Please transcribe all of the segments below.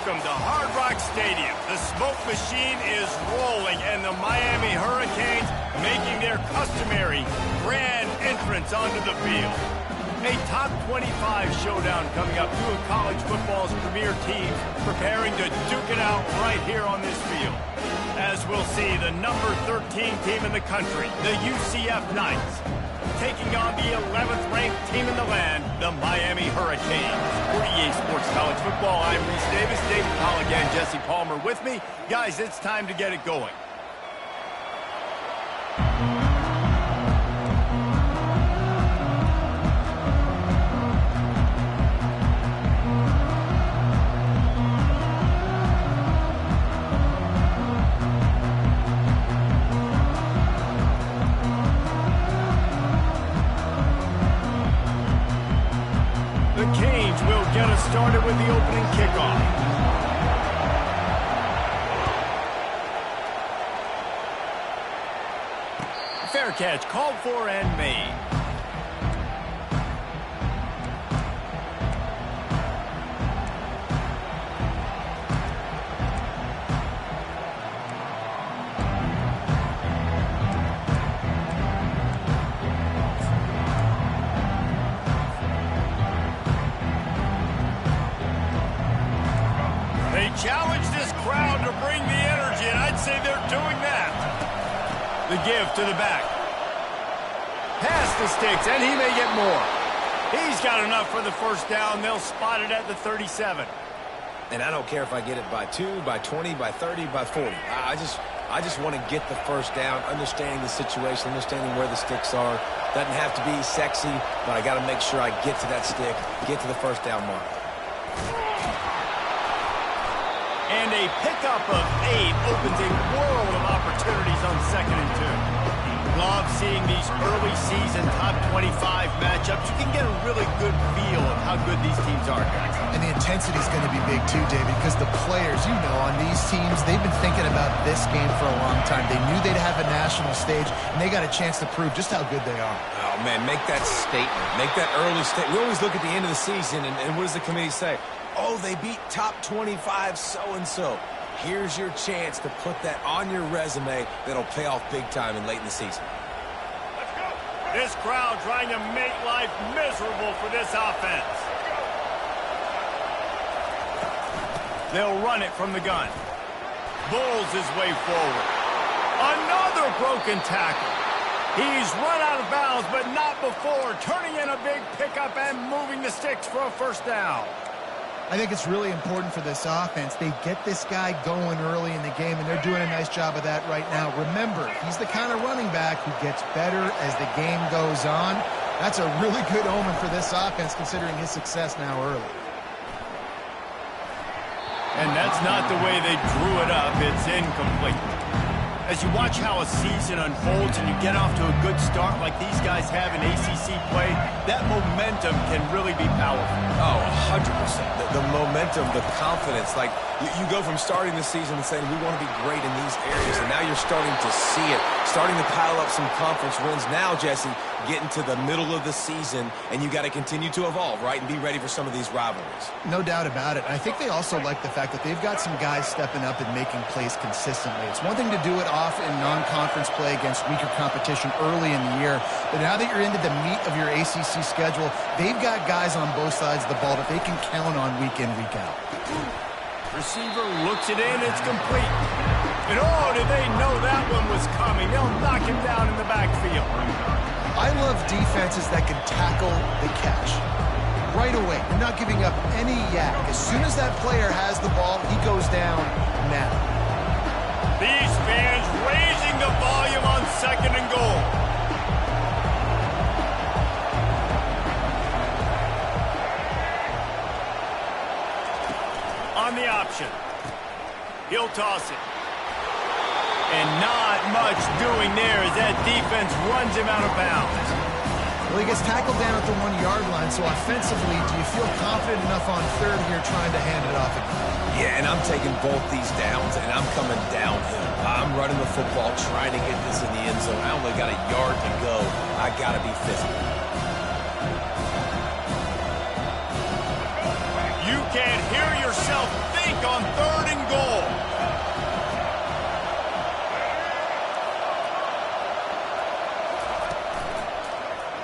Welcome to Hard Rock Stadium. The smoke machine is rolling, and the Miami Hurricanes making their customary grand entrance onto the field. A top 25 showdown coming up. Two of college football's premier teams preparing to duke it out right here on this field. As we'll see, the number 13 team in the country, the UCF Knights, taking on the 11th ranked team in the land, the Miami Hurricanes. For EA Sports College Football, I'm Reese Davis, David Pollack and Jesse Palmer with me. Guys, it's time to get it going. Get us started with the opening kickoff. Fair catch called for and made. Challenge this crowd to bring the energy, and I'd say they're doing that. The give to the back. Past the sticks, and he may get more. He's got enough for the first down. They'll spot it at the 37. And I don't care if I get it by 2, by 20, by 30, by 40. I just want to get the first down, understanding the situation, understanding where the sticks are. Doesn't have to be sexy, but I got to make sure I get to that stick, get to the first down mark. And a pickup of 8 opens a world of opportunities on 2nd and 2. Love seeing these early season top 25 matchups. You can get a really good feel of how good these teams are, guys. And the intensity is going to be big too, David, because the players, you know, on these teams, they've been thinking about this game for a long time. They knew they'd have a national stage, and they got a chance to prove just how good they are. Oh, man, make that statement. Make that early statement. We always look at the end of the season, and what does the committee say? Oh, they beat top 25 so-and-so. Here's your chance to put that on your resume that'll pay off big time and late in the season. Let's go. This crowd trying to make life miserable for this offense. They'll run it from the gun. Bulls his way forward. Another broken tackle. He's run out of bounds, but not before. Turning in a big pickup and moving the sticks for a first down. I think it's really important for this offense. They get this guy going early in the game, and they're doing a nice job of that right now. Remember, he's the kind of running back who gets better as the game goes on. That's a really good omen for this offense, considering his success now early. And that's not the way they drew it up. It's incomplete. As you watch how a season unfolds and you get off to a good start like these guys have in ACC play, that momentum can really be powerful. Oh, 100%. The momentum, the confidence. Like, you go from starting the season and saying, we want to be great in these areas, and now you're starting to see it, starting to pile up some conference wins. Now, Jesse, getting to the middle of the season, and you got to continue to evolve, right, and be ready for some of these rivalries. No doubt about it. I think they also like the fact that they've got some guys stepping up and making plays consistently. It's one thing to do it off in non-conference play against weaker competition early in the year, but now that you're into the meat of your ACC schedule, they've got guys on both sides of the ball that they can count on week in, week out. Receiver looks it in, it's complete. And oh, did they know that one was coming? They'll knock him down in the backfield. I love defenses that can tackle the catch. Right away, they're not giving up any yak. As soon as that player has the ball, he goes down now. These fans raising the volume on 2nd and goal. On the option. He'll toss it. And not much doing there as that defense runs him out of bounds. Well, he gets tackled down at the 1-yard line, so offensively, do you feel confident enough on 3rd here trying to hand it off again? Yeah, and I'm taking both these downs, and I'm coming downhill. I'm running the football, trying to get this in the end zone. I only got a yard to go. I got to be physical. You can't hear yourself think on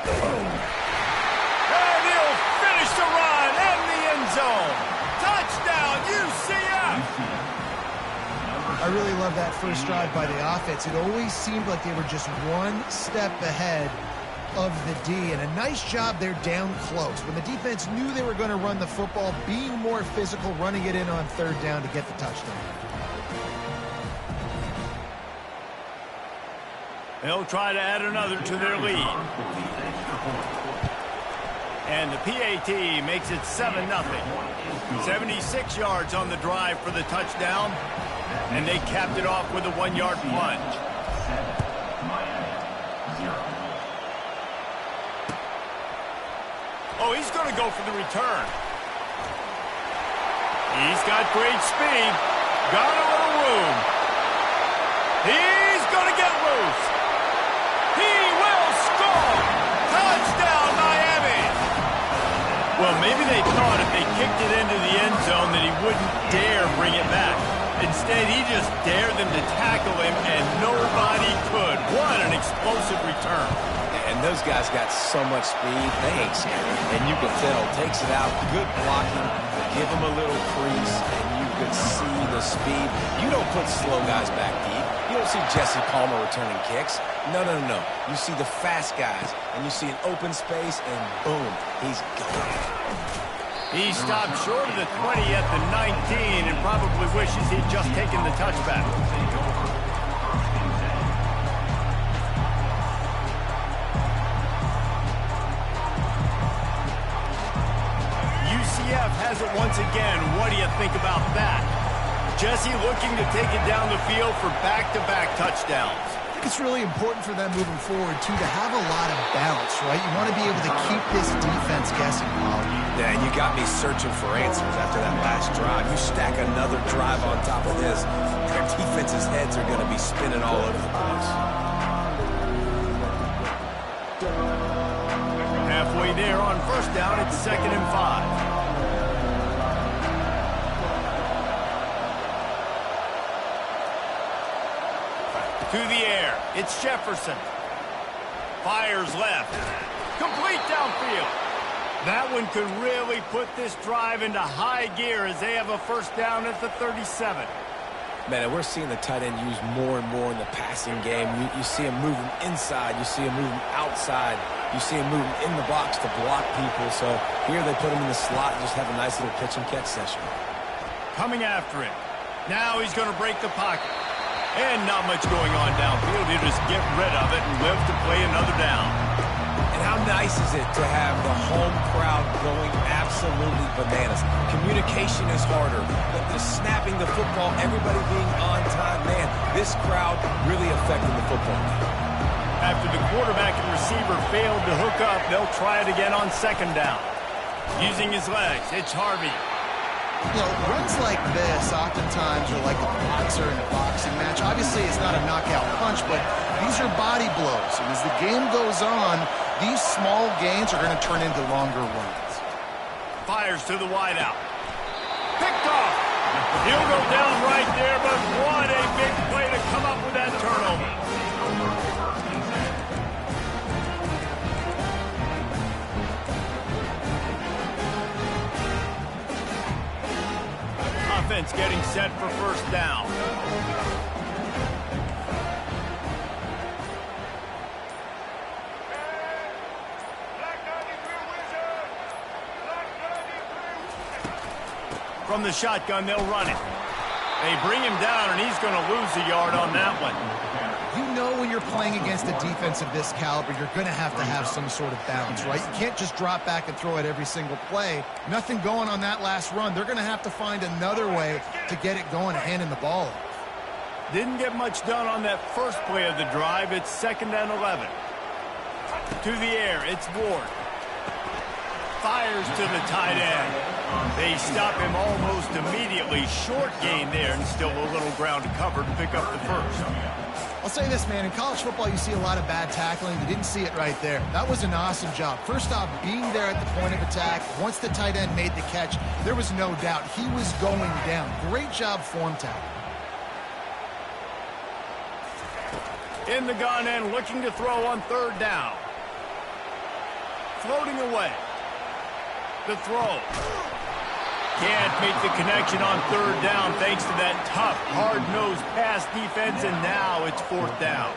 And he'll finish the run in the end zone. Touchdown, UCF! I really love that first drive by the offense. It always seemed like they were just one step ahead of the D, and a nice job there down close. When the defense knew they were going to run the football, being more physical, running it in on third down to get the touchdown. They'll try to add another to their lead. And the PAT makes it 7-0. 76 yards on the drive for the touchdown. And they capped it off with a 1-yard plunge. Oh, he's going to go for the return. He's got great speed. Got a little room. He's going to get loose. He will score. Touchdown, Miami. Well, maybe they thought if they kicked it into the end zone that he wouldn't dare bring it back. Instead, he just dared them to tackle him, and nobody could. What an explosive return. And those guys got so much speed, they ain't scared. And you can tell, takes it out, good blocking, give them a little crease, and you could see the speed. You don't put slow guys back deep. You don't see Jesse Palmer returning kicks. No. You see the fast guys, and you see an open space, and boom, he's gone. He stopped short of the 20 at the 19 and probably wishes he'd just taken the touchback. UCF has it once again. What do you think about that? Jesse looking to take it down the field for back-to-back touchdowns. I think it's really important for them moving forward, too, to have a lot of bounce, right? You want to be able to keep this defense guessing, Paul. Yeah, and you got me searching for answers after that last drive. You stack another drive on top of this, their defense's heads are going to be spinning all over the place. Halfway there on first down, it's 2nd and 5. To the air, it's Jefferson. Fires left. Complete downfield. That one could really put this drive into high gear as they have a first down at the 37. Man, and we're seeing the tight end used more and more in the passing game. You see him moving inside. You see him moving outside. You see him moving in the box to block people. So here they put him in the slot and just have a nice little pitch and catch session. Coming after him. Now he's going to break the pocket. And not much going on downfield. He'll just get rid of it and live to play another down. And how nice is it to have the home crowd going absolutely bananas? Communication is harder. The snapping the football, everybody being on time. Man, this crowd really affecting the football game. After the quarterback and receiver failed to hook up, they'll try it again on 2nd down. Using his legs, it's Harvey. You know, runs like this oftentimes are like a boxer in a boxing match. Obviously, it's not a knockout punch, but these are body blows. And as the game goes on, these small gains are going to turn into longer runs. Fires to the wideout. Picked off. He'll go down right there, but what a big play to come up with that turnover. Offense getting set for first down. From the shotgun, they'll run it. They bring him down, and he's going to lose a yard on that one. You know when you're playing against a defense of this caliber, you're going to have some sort of balance, right? You can't just drop back and throw it every single play. Nothing going on that last run. They're going to have to find another way to get it going and handing the ball off. Didn't get much done on that first play of the drive. It's 2nd and 11. To the air, it's Ward. Fires to the tight end. They stop him almost immediately. Short gain there, and still a little ground to cover to pick up the first. I'll say this, man. In college football, you see a lot of bad tackling. You didn't see it right there. That was an awesome job. First off, being there at the point of attack. Once the tight end made the catch, there was no doubt he was going down. Great job form tackle. In the gun and looking to throw on 3rd down. floating away. The throw. Can't make the connection on third down thanks to that tough, hard-nosed pass defense, and now it's fourth down.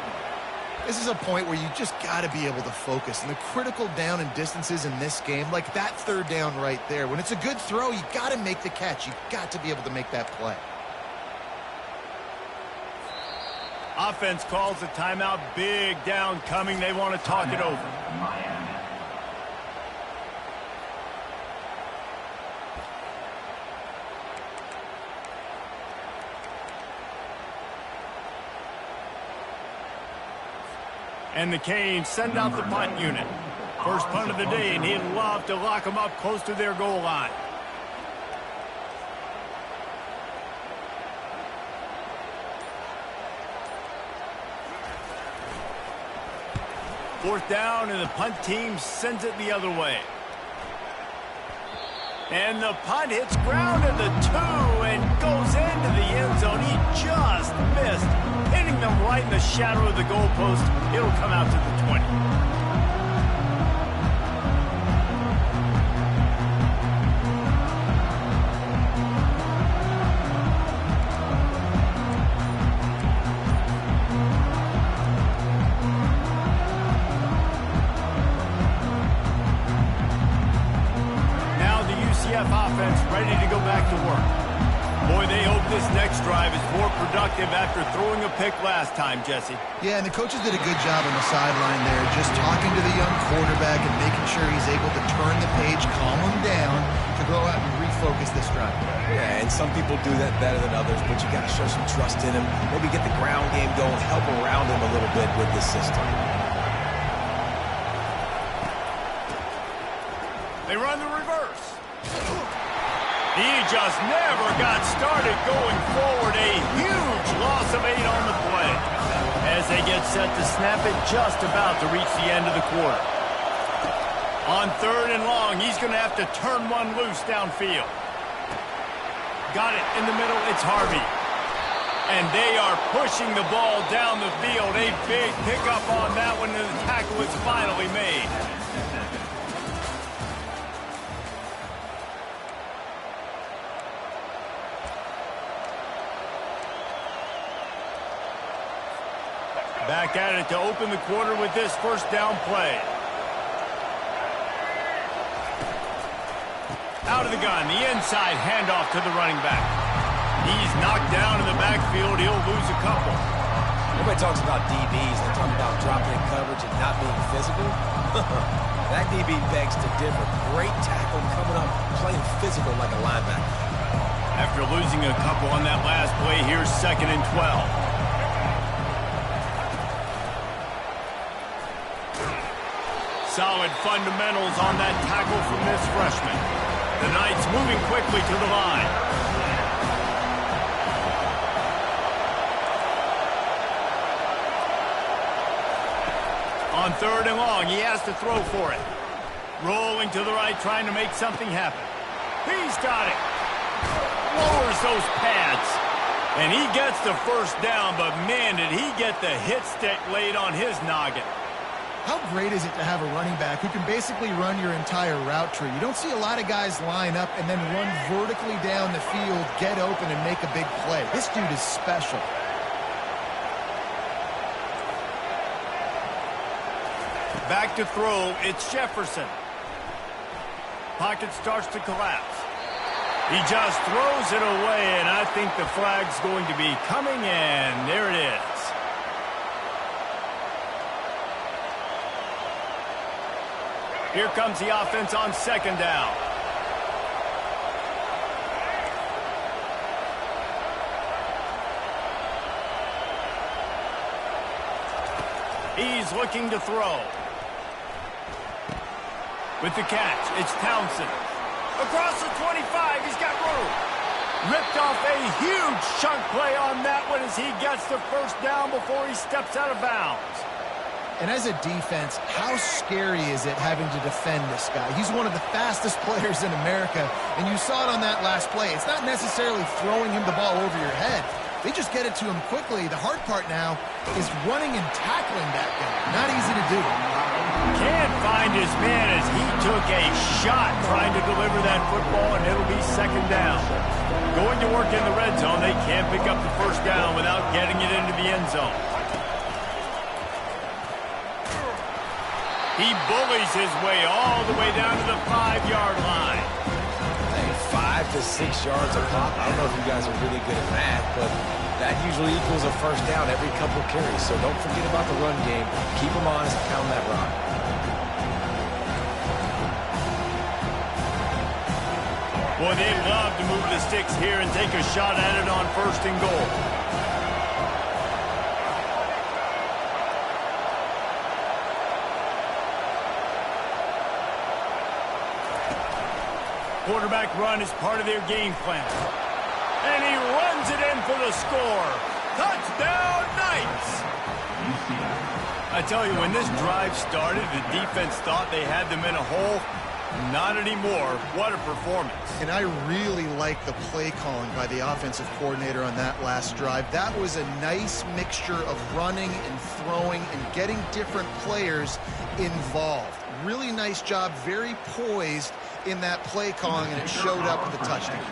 This is a point where you just got to be able to focus. And the critical down and distances in this game, like that third down right there, when it's a good throw, you got to make the catch. You got to be able to make that play. Offense calls a timeout. Big down coming. They want to talk it over. And the Canes send out the punt unit. First punt of the day, and he'd love to lock them up close to their goal line. Fourth down, and the punt team sends it the other way. And the punt hits ground at the 2 and goes into the end zone. He just missed, hitting them right in the shadow of the goalpost. It'll come out to the 20. UCF offense ready to go back to work. Boy, they hope this next drive is more productive after throwing a pick last time, Jesse. Yeah, and the coaches did a good job on the sideline there, just talking to the young quarterback and making sure he's able to turn the page, calm him down, to go out and refocus this drive. Yeah, and some people do that better than others, but you got to show some trust in him. Maybe get the ground game going, help around him a little bit with this system. They run the reverse. He just never got started going forward. A huge loss of 8 on the play. As they get set to snap it, just about to reach the end of the quarter. On third and long, he's going to have to turn one loose downfield. Got it in the middle, it's Harvey. And they are pushing the ball down the field. A big pickup on that one, and the tackle is finally made. Back at it to open the quarter with this first down play. Out of the gun, the inside handoff to the running back. He's knocked down in the backfield. He'll lose a couple. Everybody talks about DBs. They talk about dropping in coverage and not being physical. That DB begs to differ. Great tackle coming up, playing physical like a linebacker. After losing a couple on that last play, here's 2nd and 12. Solid fundamentals on that tackle from this freshman. The Knights moving quickly to the line. On third and long, he has to throw for it. Rolling to the right, trying to make something happen. He's got it. Lowers those pads. And he gets the first down, but man, did he get the hit stick laid on his noggin. How great is it to have a running back who can basically run your entire route tree? You don't see a lot of guys line up and then run vertically down the field, get open, and make a big play. This dude is special. Back to throw, it's Jefferson. Pocket starts to collapse. He just throws it away, and I think the flag's going to be coming in. There it is. Here comes the offense on 2nd down. He's looking to throw. With the catch, it's Townsend. Across the 25, he's got room. Ripped off a huge chunk play on that one as he gets the first down before he steps out of bounds. And as a defense, how scary is it having to defend this guy? He's one of the fastest players in America, and you saw it on that last play. It's not necessarily throwing him the ball over your head. They just get it to him quickly. The hard part now is running and tackling that guy. Not easy to do. Can't find behind his man as he took a shot trying to deliver that football, and it'll be second down. Going to work in the red zone, they can't pick up the first down without getting it into the end zone. He bullies his way all the way down to the 5-yard line. Hey, 5 to 6 yards a pop. I don't know if you guys are really good at math, but that usually equals a first down every couple carries. So don't forget about the run game. Keep them honest and pound that rock. Boy, they'd love to move the sticks here and take a shot at it on first and goal. Quarterback run is part of their game plan. And he runs it in for the score. Touchdown, Knights! I tell you, when this drive started, the defense thought they had them in a hole. Not anymore. What a performance. And I really like the play calling by the offensive coordinator on that last drive. That was a nice mixture of running and throwing and getting different players involved. Really nice job, very poised in that play calling, and it showed up with a touchdown.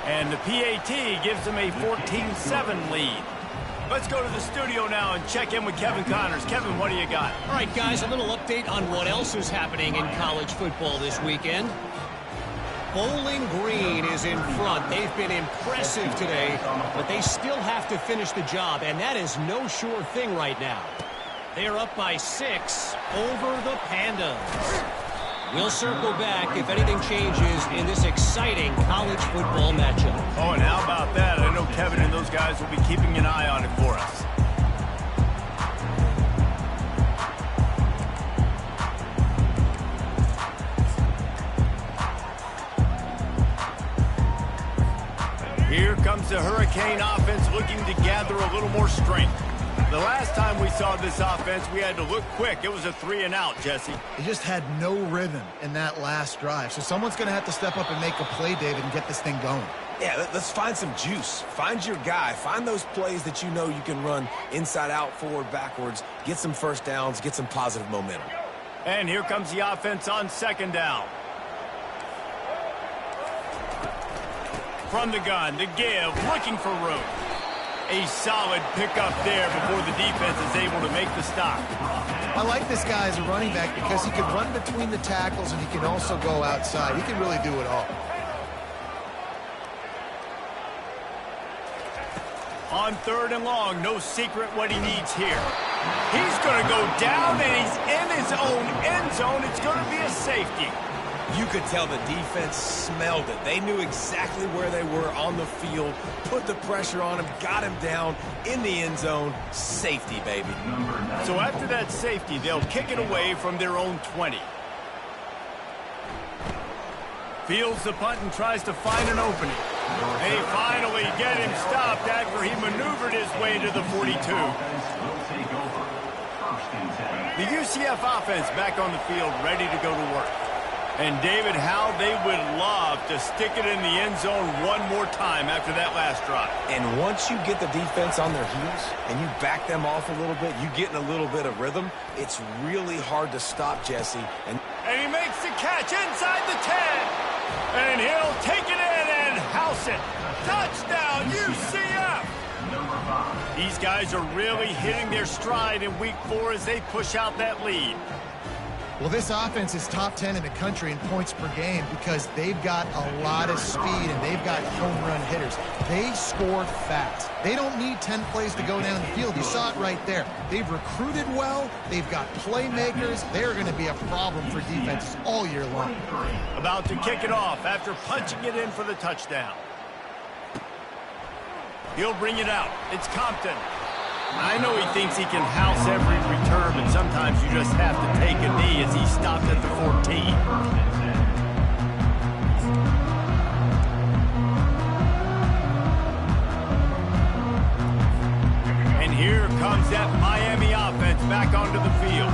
And the PAT gives them a 14-7 lead. Let's go to the studio now and check in with Kevin Connors. Kevin, what do you got? All right, guys, a little update on what else is happening in college football this weekend. Bowling Green is in front. They've been impressive today, but they still have to finish the job, and that is no sure thing right now. They're up by 6 over the Pandas. We'll circle back if anything changes in this exciting college football matchup. Oh, and how about that? I know Kevin and those guys will be keeping an eye on it for us. Here comes the Hurricane offense looking to gather a little more strength. The last time we saw this offense, we had to look quick. It was a 3-and-out, Jesse. They just had no rhythm in that last drive. So someone's going to have to step up and make a play, David, and get this thing going. Yeah, let's find some juice. Find your guy. Find those plays that you know you can run inside out, forward, backwards. Get some first downs. Get some positive momentum. And here comes the offense on second down. From the gun, to give, looking for room. A solid pickup there before the defense is able to make the stop. I like this guy as a running back because he can run between the tackles and he can also go outside. He can really do it all. On third and long, no secret what he needs here. He's going to go down and he's in his own end zone. It's going to be a safety. You could tell the defense smelled it. They knew exactly where they were on the field, put the pressure on him, got him down in the end zone. Safety, baby. So after that safety, they'll kick it away from their own 20. Fields the punt and tries to find an opening. They finally get him stopped after he maneuvered his way to the 42. The UCF offense back on the field, ready to go to work. And, David, how they would love to stick it in the end zone one more time after that last drive. And once you get the defense on their heels and you back them off a little bit, you get in a little bit of rhythm, it's really hard to stop, Jesse. And he makes the catch inside the 10. And he'll take it in and house it. Touchdown, UCF! These guys are really hitting their stride in week 4 as they push out that lead. Well, this offense is top 10 in the country in points per game because they've got a lot of speed and they've got home run hitters. They score fast. They don't need 10 plays to go down the field. You saw it right there. They've recruited well. They've got playmakers. They're going to be a problem for defenses all year long. About to kick it off after punching it in for the touchdown. He'll bring it out. It's Compton. I know he thinks he can house every return, but sometimes you just have to take a knee as he stopped at the 14. And here comes that Miami offense back onto the field.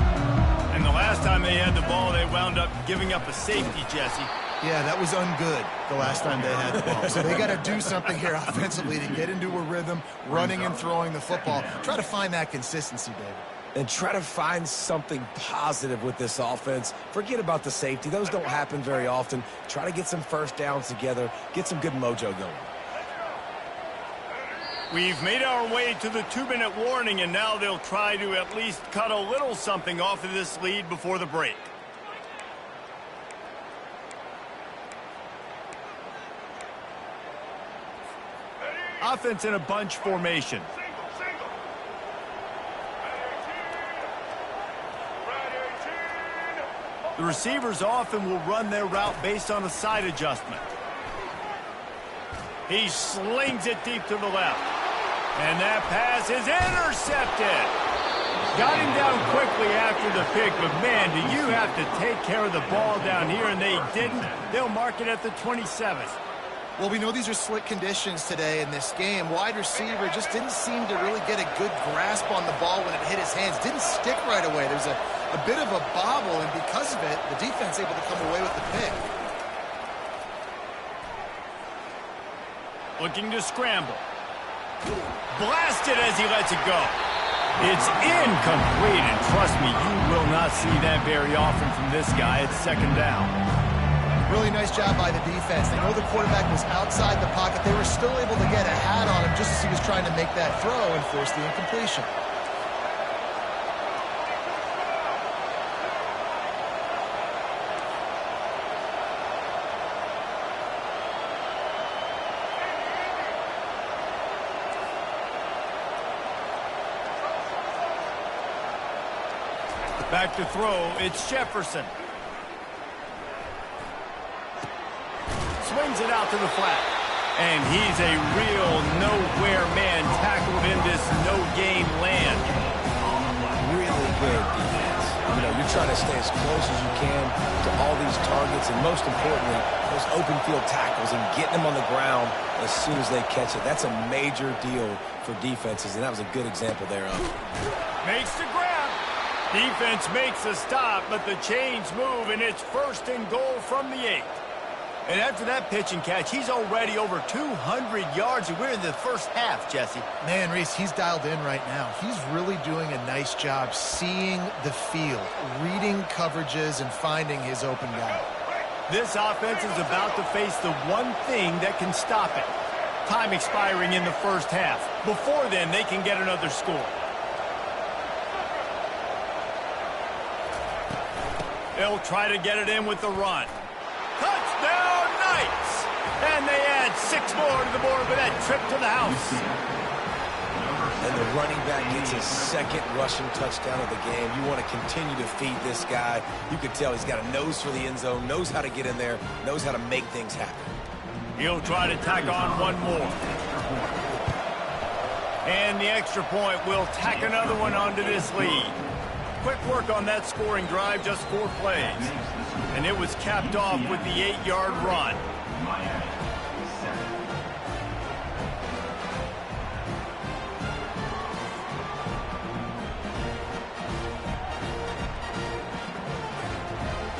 And the last time they had the ball, they wound up giving up a safety, Jesse. Yeah, that was ungood the last time they had the ball. So they got to do something here offensively to get into a rhythm, running and throwing the football. Try to find that consistency, David. And try to find something positive with this offense. Forget about the safety. Those don't happen very often. Try to get some first downs together, get some good mojo going. We've made our way to the 2-minute warning, and now they'll try to at least cut a little something off of this lead before the break. Offense in a bunch formation. The receivers often will run their route based on a side adjustment. He slings it deep to the left. And that pass is intercepted. Got him down quickly after the pick, but man, do you have to take care of the ball down here, and they didn't. They'll mark it at the 27. Well, we know these are slick conditions today in this game. Wide receiver just didn't seem to really get a good grasp on the ball when it hit his hands. Didn't stick right away. There's a bit of a bobble, and because of it, the defense able to come away with the pick. Looking to scramble. Blasted as he lets it go. It's incomplete, and trust me, you will not see that very often from this guy. It's second down. Really nice job by the defense. They know the quarterback was outside the pocket. They were still able to get a hat on him just as he was trying to make that throw and force the incompletion. Back to throw, it's Jefferson. Swings it out to the flat. And he's a real nowhere man tackled in this no-gain land. Really good defense. You know, you're trying to stay as close as you can to all these targets, and most importantly, those open field tackles and getting them on the ground as soon as they catch it. That's a major deal for defenses, and that was a good example thereof. Makes the grab. Defense makes a stop, but the chains move, and it's first and goal from the 8. And after that pitch and catch, he's already over 200 yards, and we're in the first half, Jesse. Man, Reese, he's dialed in right now. He's really doing a nice job seeing the field, reading coverages, and finding his open guy. This offense is about to face the one thing that can stop it. Time expiring in the first half. Before then, they can get another score. They'll try to get it in with the run. Touchdown, Knights! And they add 6 more to the board with that trip to the house. And the running back gets his second rushing touchdown of the game. You want to continue to feed this guy. You can tell he's got a nose for the end zone, knows how to get in there, knows how to make things happen. He'll try to tack on one more. And the extra point will tack another one onto this lead. Quick work on that scoring drive, just 4 plays. And it was capped off with the 8-yard run.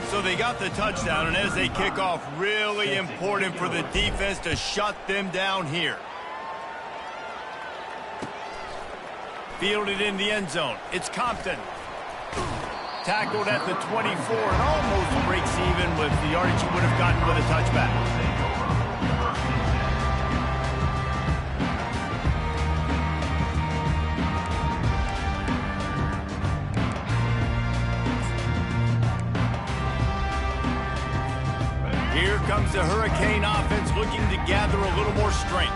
So they got the touchdown, and as they kick off, really important for the defense to shut them down here. Fielded in the end zone. It's Compton. Tackled at the 24 and almost breaks even with the yardage he would have gotten with a touchback. Here comes the Hurricane offense looking to gather a little more strength.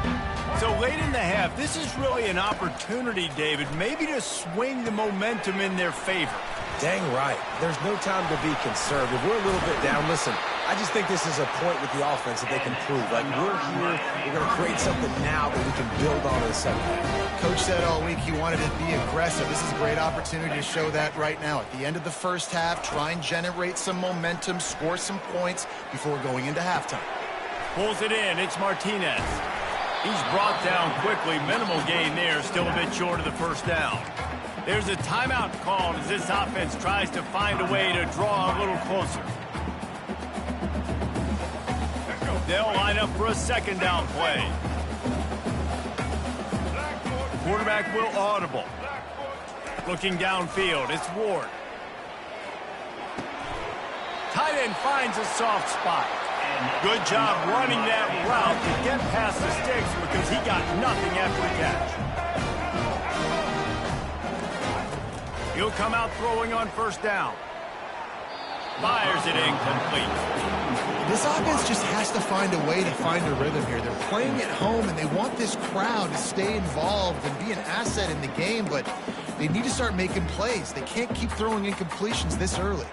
So late in the half, this is really an opportunity, David, maybe to swing the momentum in their favor. Dang right. There's no time to be conservative. We're a little bit down. Listen, I just think this is a point with the offense that they can prove. Like, we're here, we're going to create something now that we can build on in the second half. Coach said all week he wanted to be aggressive. This is a great opportunity to show that right now. At the end of the first half, try and generate some momentum, score some points before going into halftime. Pulls it in. It's Martinez. He's brought down quickly. Minimal gain there. Still a bit short of the first down. There's a timeout called as this offense tries to find a way to draw a little closer. They'll line up for a second down play. Quarterback will audible. Looking downfield, it's Ward. Tight end finds a soft spot. Good job running that route to get past the sticks because he got nothing after the catch. He'll come out throwing on first down. Fires it incomplete. This offense just has to find a way to find a rhythm here. They're playing at home, and they want this crowd to stay involved and be an asset in the game, but they need to start making plays. They can't keep throwing incompletions this early.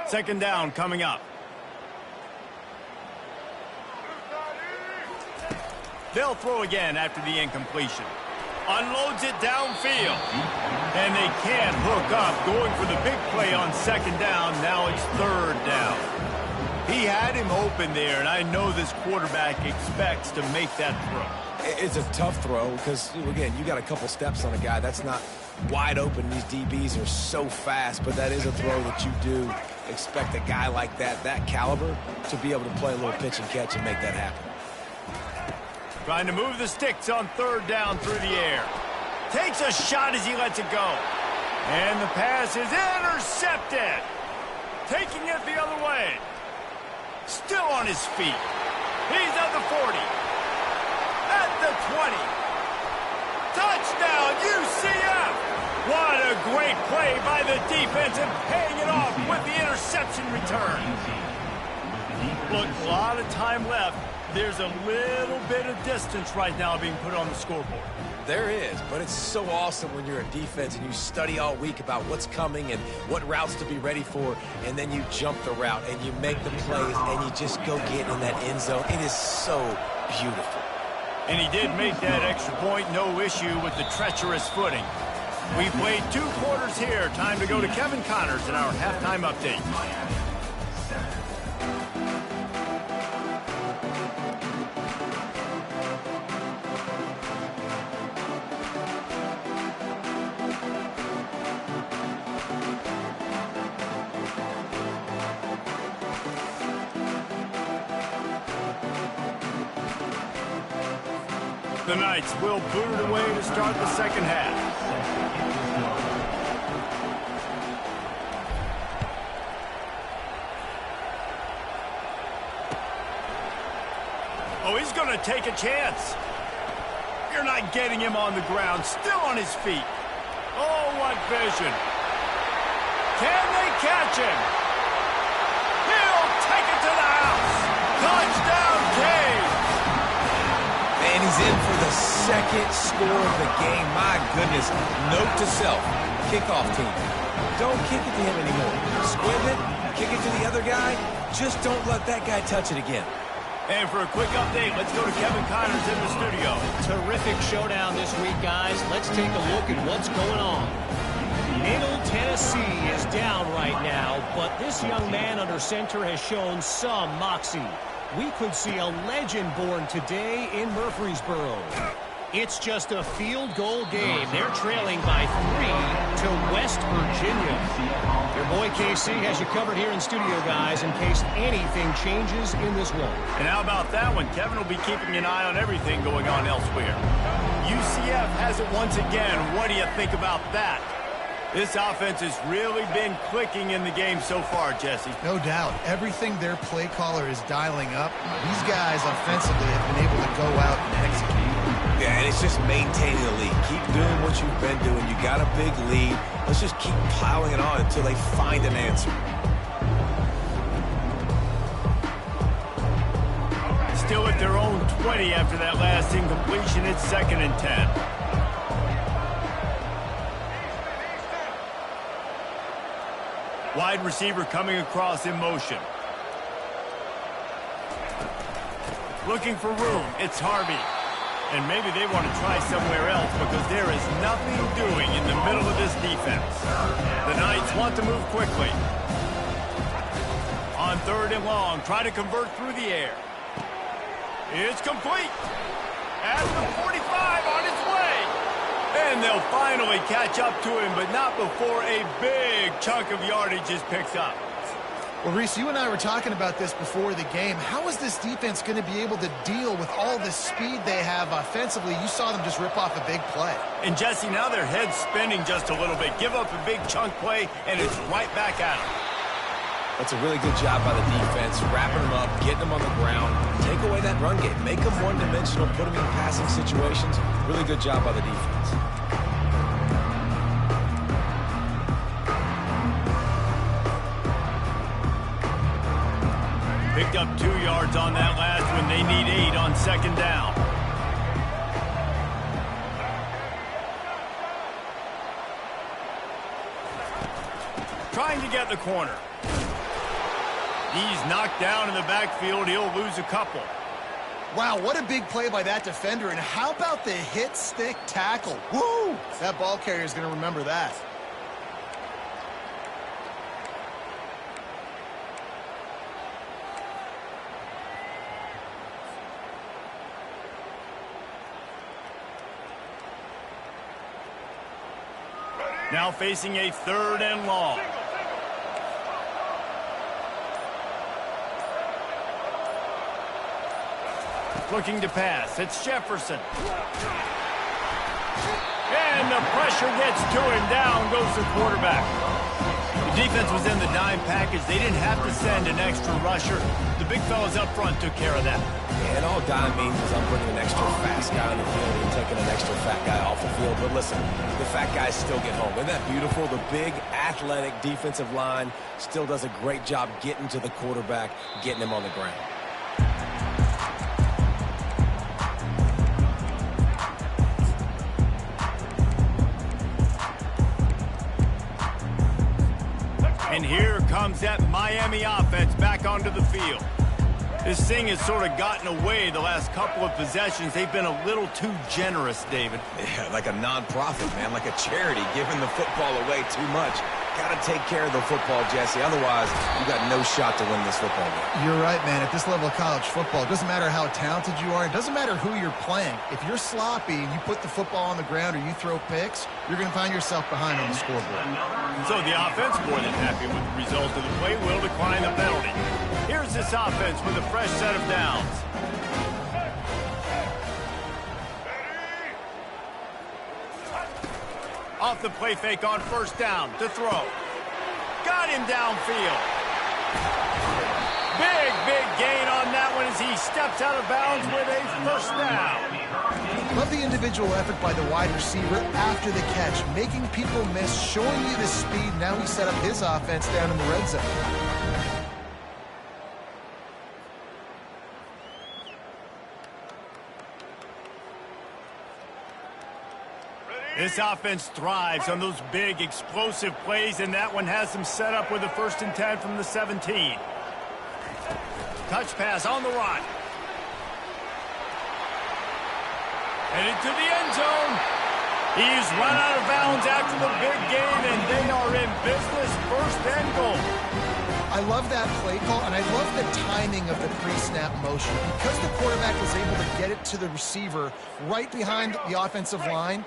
Second down coming up. They'll throw again after the incompletion. Unloads it downfield. And they can't hook up, going for the big play on second down. Now it's third down. He had him open there, and I know this quarterback expects to make that throw. It's a tough throw because, again, you got a couple steps on a guy. That's not wide open. These DBs are so fast, but that is a throw that you do expect a guy like that caliber, to be able to play a little pitch and catch and make that happen. Trying to move the sticks on third down through the air. Takes a shot as he lets it go. And the pass is intercepted. Taking it the other way. Still on his feet. He's at the 40. At the 20. Touchdown, UCF! What a great play by the defense and paying it off with the interception return. Look, a lot of time left. There's a little bit of distance right now being put on the scoreboard. There is, but it's so awesome when you're a defense and you study all week about what's coming and what routes to be ready for, and then you jump the route and you make the plays and you just go get in that end zone. It is so beautiful. And he did make that extra point, no issue with the treacherous footing. We played 2 quarters here. Time to go to Kevin Connors in our halftime update. The Knights will boot it away to start the second half. Oh, he's going to take a chance. You're not getting him on the ground. Still on his feet. Oh, what vision. Can they catch him? He'll take it to the house. Touchdown, Cade. And he's in for the second score of the game. My goodness. Note to self. Kickoff team. Don't kick it to him anymore. Squib it. Kick it to the other guy. Just don't let that guy touch it again. And for a quick update, let's go to Kevin Connors in the studio. Terrific showdown this week, guys. Let's take a look at what's going on. Middle Tennessee is down right now, but this young man under center has shown some moxie. We could see a legend born today in Murfreesboro. It's just a field goal game. They're trailing by 3 to West Virginia. Your boy KC has you covered here in studio, guys, in case anything changes in this one. And how about that one? Kevin will be keeping an eye on everything going on elsewhere. UCF has it once again. What do you think about that? This offense has really been clicking in the game so far, Jesse. No doubt. Everything their play caller is dialing up, these guys offensively have been able to go out and execute. Yeah, and it's just maintaining the lead. Keep doing what you've been doing. You got a big lead. Let's just keep piling it on until they find an answer. Still at their own 20 after that last incompletion. It's 2nd and 10. Wide receiver coming across in motion. Looking for room. It's Harvey. And maybe they want to try somewhere else because there is nothing doing in the middle of this defense. The Knights want to move quickly. On 3rd and long, try to convert through the air. It's complete. At the 45 on its way. And And they'll finally catch up to him, but not before a big chunk of yardage is picked up. Well, Reese, you and I were talking about this before the game. How is this defense going to be able to deal with all the speed they have offensively? You saw them just rip off a big play. And, Jesse, now their head's spinning just a little bit. Give up a big chunk play, and it's right back at them. That's a really good job by the defense, wrapping them up, getting them on the ground. Take away that run game. Make them one-dimensional, put them in passing situations. Really good job by the defense. Picked up 2 yards on that last one. They need 8 on second down. Trying to get the corner. He's knocked down in the backfield. He'll lose a couple. Wow, what a big play by that defender. And how about the hit-stick tackle? Woo! That ball carrier is going to remember that. Now facing a 3rd and long. Looking to pass. It's Jefferson. And the pressure gets to him. Down goes the quarterback. The defense was in the dime package. They didn't have to send an extra rusher. The big fellas up front took care of that. And all dime means is I'm bringing an extra fast guy on the field and taking an extra fat guy off the field. But listen, the fat guys still get home. Isn't that beautiful? The big, athletic defensive line still does a great job getting to the quarterback, getting him on the ground. And here comes that Miami offense back onto the field. This thing has sort of gotten away the last couple of possessions. They've been a little too generous, David. Yeah, like a non-profit, man, like a charity, giving the football away too much. Got to take care of the football, Jesse. Otherwise, you got no shot to win this football game. You're right, man. At this level of college football, it doesn't matter how talented you are. It doesn't matter who you're playing. If you're sloppy and you put the football on the ground or you throw picks, you're going to find yourself behind on the scoreboard. So the offense, more than happy with the result of the play, will decline the penalty. Here's this offense with a fresh set of downs. Off the play fake on 1st down to throw. Got him downfield. Big gain on that one as he steps out of bounds with a 1st down. Love the individual effort by the wide receiver after the catch, making people miss, showing you the speed. Now he set up his offense down in the red zone. This offense thrives on those big, explosive plays, and that one has them set up with a 1st and 10 from the 17. Touch pass on the run. Headed to the end zone. He's run out of bounds after the big gain, and they are in business. 1st and goal. I love that play call, and I love the timing of the pre-snap motion. Because the quarterback was able to get it to the receiver right behind the offensive line,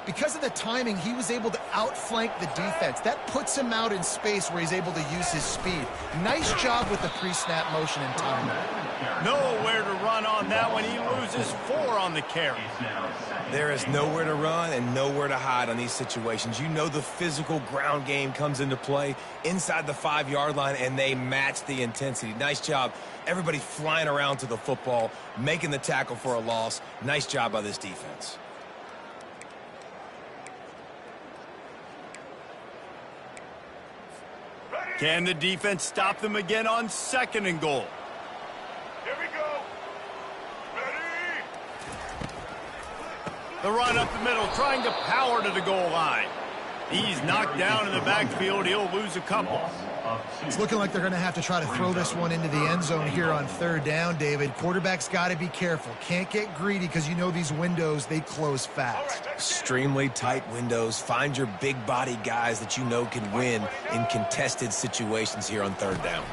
because of the timing, he was able to outflank the defense. That puts him out in space where he's able to use his speed. Nice job with the pre-snap motion and timing. Nowhere to run on that one. He loses 4 on the carry. There is nowhere to run and nowhere to hide on these situations. You know the physical ground game comes into play inside the 5-yard line, and they match the intensity. Nice job. Everybody flying around to the football, making the tackle for a loss. Nice job by this defense. Can the defense stop them again on 2nd and goal? Here we go. Ready? The run up the middle, trying to power to the goal line. He's knocked down in the backfield. He'll lose a couple. It's looking like they're going to have to try to throw this one into the end zone here on 3rd down, David. Quarterback's got to be careful. Can't get greedy because you know these windows, they close fast. Extremely tight windows. Find your big body guys that you know can win in contested situations here on 3rd down.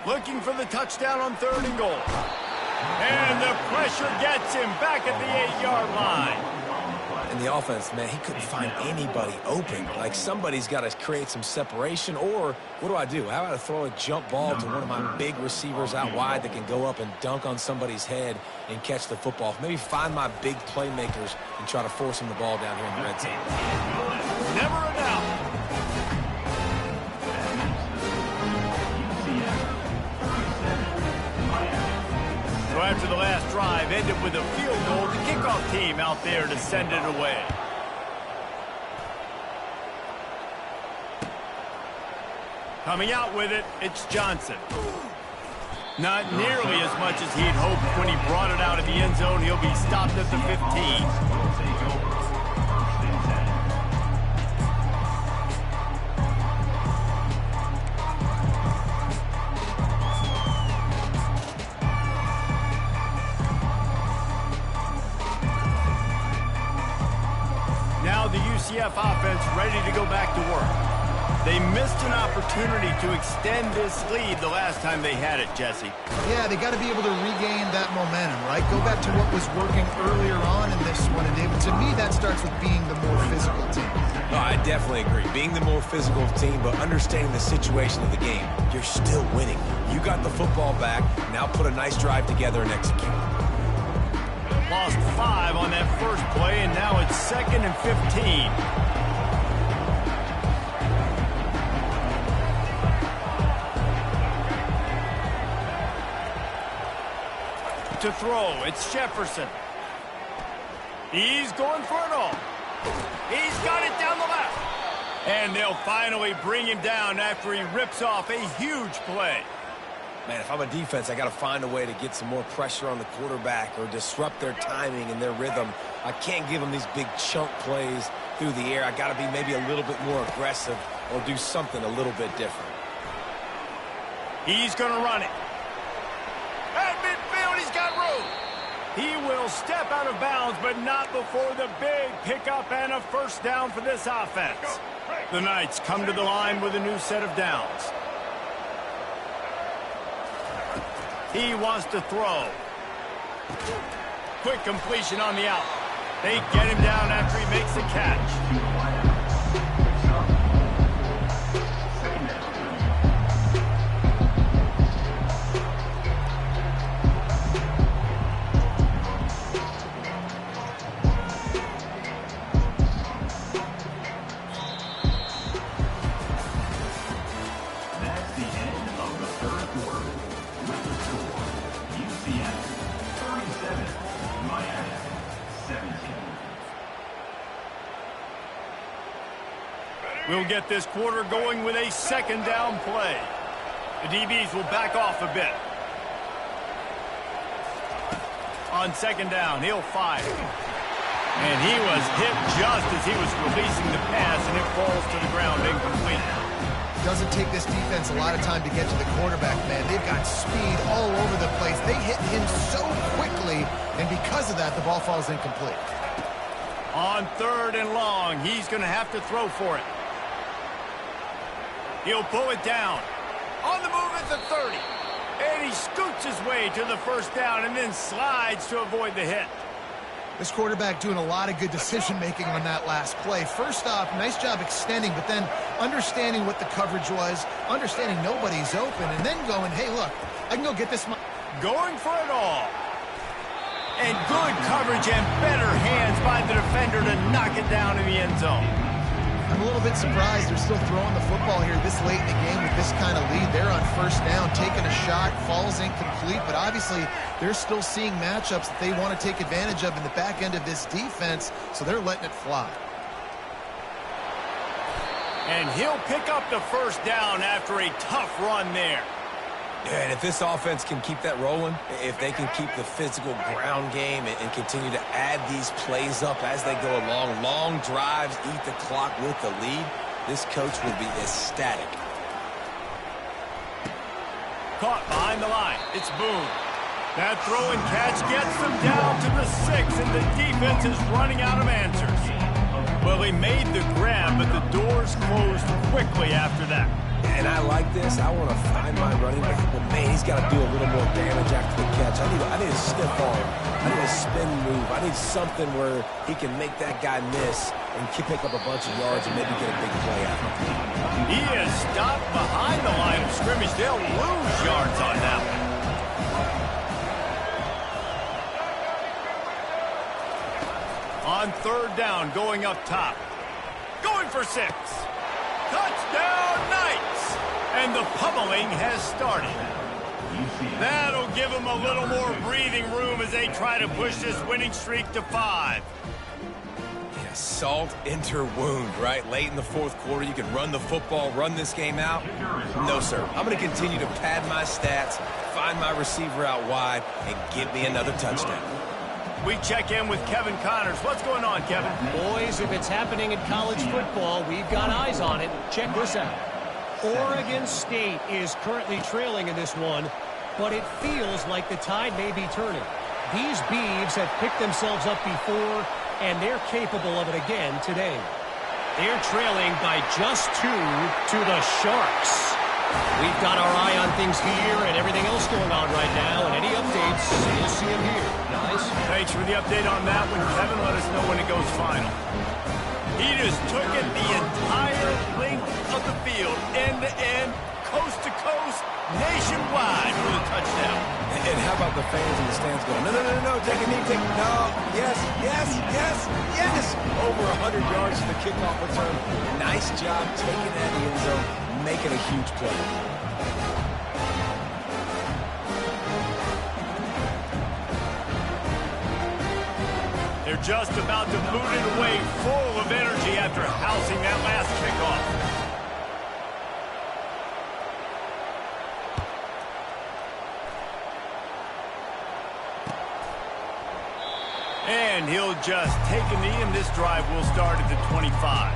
Looking for the touchdown on 3rd and goal. And the pressure gets him back at the 8-yard line. And And the offense, man, he couldn't find anybody open. Like, somebody's got to create some separation, or what do? How about I throw a jump ball to one of my big receivers out wide that can go up and dunk on somebody's head and catch the football? Maybe find my big playmakers and try to force them the ball down here in the red zone. Never a doubt. So after the last drive ended with a field goal, the kickoff team out there to send it away. Coming out with it, it's Johnson. Not nearly as much as he'd hoped when he brought it out of the end zone. He'll be stopped at the 15. Now the UCF offense ready to go back to work. They missed an opportunity to extend this lead the last time they had it, Jesse. Yeah, they got to be able to regain that momentum, right? Go back to what was working earlier on in this one. And David, to me, that starts with being the more physical team. No, I definitely agree. Being the more physical team, but understanding the situation of the game. You're still winning. You got the football back. Now put a nice drive together and execute. Lost 5 on that first play, and now it's 2nd and 15. To throw, it's Jefferson. He's going for it all. He's got it down the left. And they'll finally bring him down after he rips off a huge play. Man, if I'm a defense, I got to find a way to get some more pressure on the quarterback or disrupt their timing and their rhythm. I can't give them these big chunk plays through the air. I got to be maybe a little bit more aggressive or do something a little bit different. He's going to run it. At midfield, he's got room. He will step out of bounds, but not before the big pickup and a first down for this offense. The Knights come to the line with a new set of downs. He wants to throw. Quick completion on the out. They get him down after he makes the catch. We'll get this quarter going with a second down play. The DBs will back off a bit. On second down, he'll fire. And he was hit just as he was releasing the pass, and it falls to the ground incomplete. Doesn't take this defense a lot of time to get to the quarterback, man. They've got speed all over the place. They hit him so quickly, and because of that, the ball falls incomplete. On 3rd and long, he's going to have to throw for it. He'll pull it down. On the move at the 30. And he scoots his way to the first down and then slides to avoid the hit. This quarterback doing a lot of good decision-making on that last play. First off, nice job extending, but then understanding what the coverage was, understanding nobody's open, and then going, hey, look, I can go get this. Going for it all. And good coverage and better hands by the defender to knock it down in the end zone. I'm a little bit surprised they're still throwing the football here this late in the game with this kind of lead. They're on first down, taking a shot, falls incomplete, but obviously they're still seeing matchups that they want to take advantage of in the back end of this defense, so they're letting it fly. And he'll pick up the first down after a tough run there. Yeah, and if this offense can keep that rolling, if they can keep the physical ground game and continue to add these plays up as they go along, long drives, eat the clock with the lead, this coach will be ecstatic. Caught behind the line. It's Boone. That throw and catch gets them down to the 6, and the defense is running out of answers. Well, he made the grab, but the doors closed quickly after that. And I like this. I want to find my running back, but man, he's got to do a little more damage after the catch. I need a stiff arm. I need a spin move. I need something where he can make that guy miss and pick up a bunch of yards and maybe get a big play out of it. He is stopped behind the line of scrimmage. They'll lose yards on that one. On third down, going up top. Going for 6. Touchdown, Knights! And the pummeling has started. That'll give them a little more breathing room as they try to push this winning streak to 5. Yeah, salt enter wound, right? Late in the fourth quarter, you can run the football, run this game out. No, sir. I'm going to continue to pad my stats, find my receiver out wide, and give me another touchdown. We check in with Kevin Connors. What's going on, Kevin? Boys, if it's happening in college football, we've got eyes on it. Check this out. Oregon State is currently trailing in this one, but it feels like the tide may be turning. These Beavs have picked themselves up before, and they're capable of it again today. They're trailing by just 2 to the Sharks. We've got our eye on things here and everything else going on right now, and any updates, you'll see them here. Guys? Thanks for the update on that one, Kevin. Let us know when it goes final. He just took it the entire length of the field, end-to-end, coast-to-coast, nationwide for the touchdown. And how about the fans in the stands going, no, take a knee, no, yes. Over 100 yards to the kickoff return. Nice job taking that in the end zone, making a huge play. They're just about to boot it away, full of energy after housing that last kickoff. And he'll just take a knee, and this drive will start at the 25.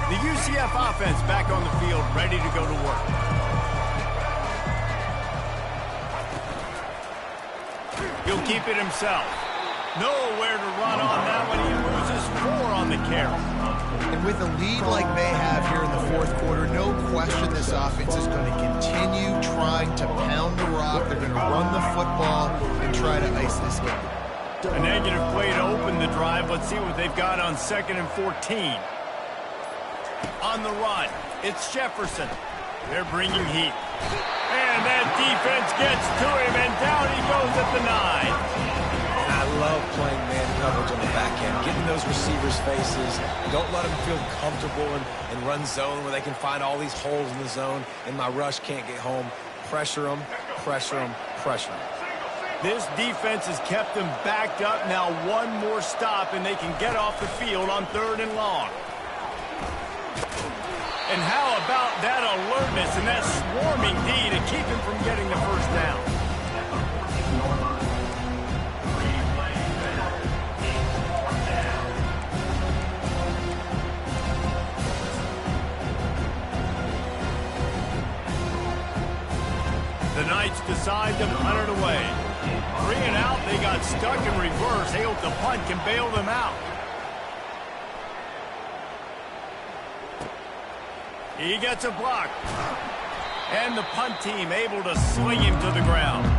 The UCF offense back on the field, ready to go to work. He'll keep it himself. Nowhere to run on that one. He loses 4 on the carry. And with a lead like they have here in the fourth quarter, no question this offense is going to continue trying to pound the rock. They're going to run the football and try to ice this game. A negative play to open the drive. Let's see what they've got on 2nd and 14. On the run, it's Jefferson. They're bringing heat. And that defense gets to him, and down he goes at the 9. And I love playing man coverage on the back end, getting those receivers' faces. Don't let them feel comfortable and run zone where they can find all these holes in the zone, and my rush can't get home. Pressure them, pressure them, pressure them. This defense has kept them backed up. Now one more stop, and they can get off the field on 3rd and long. And how about that alertness and that swarming D to keep him from getting the first down? The Knights decide to punt it away. 3 and out, they got stuck in reverse. They hope the punt can bail them out. He gets a block. And the punt team able to sling him to the ground.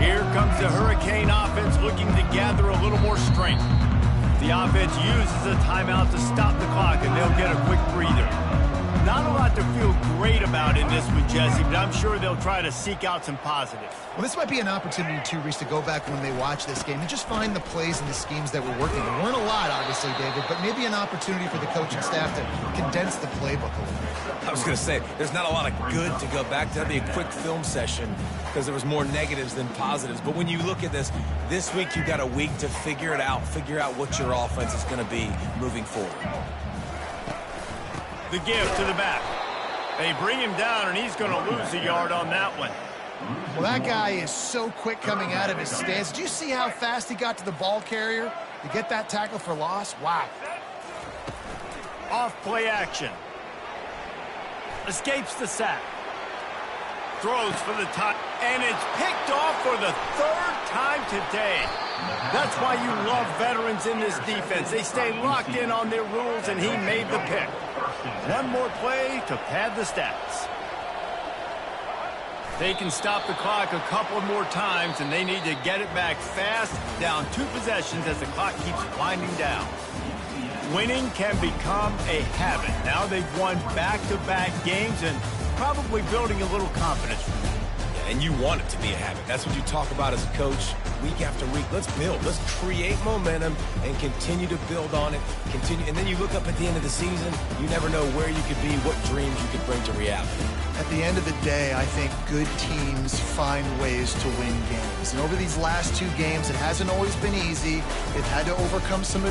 Here comes the Hurricane offense looking to gather a little more strength. The offense uses a timeout to stop the clock, and they'll get a quick breather. Not a lot to feel great about in this one, Jesse, but I'm sure they'll try to seek out some positives. Well, this might be an opportunity, too, Reese, to go back when they watch this game and just find the plays and the schemes that were working. There weren't a lot, obviously, David, but maybe an opportunity for the coaching staff to condense the playbook a little bit. I was going to say, there's not a lot of good to go back to. That'd be a quick film session because there was more negatives than positives. But when you look at this week you've got a week to figure it out, figure out what your offense is going to be moving forward. The give to the back. They bring him down, and he's going to lose a yard on that one. Well, that guy is so quick coming out of his stance. Did you see how fast he got to the ball carrier to get that tackle for loss? Wow. Off play action. Escapes the sack. Throws for the top, and it's picked off for the third time today. That's why you love veterans in this defense. They stay locked in on their rules, and he made the pick. One more play to pad the stats. They can stop the clock a couple more times, and they need to get it back fast, down 2 possessions as the clock keeps winding down. Winning can become a habit. Now they've won back-to-back games and probably building a little confidence from that. Yeah, and you want it to be a habit. That's what you talk about as a coach week after week. Let's build. Let's create momentum and continue to build on it. And then you look up at the end of the season, you never know where you could be, what dreams you could bring to reality. At the end of the day, I think good teams find ways to win games. And over these last 2 games, it hasn't always been easy. They've had to overcome some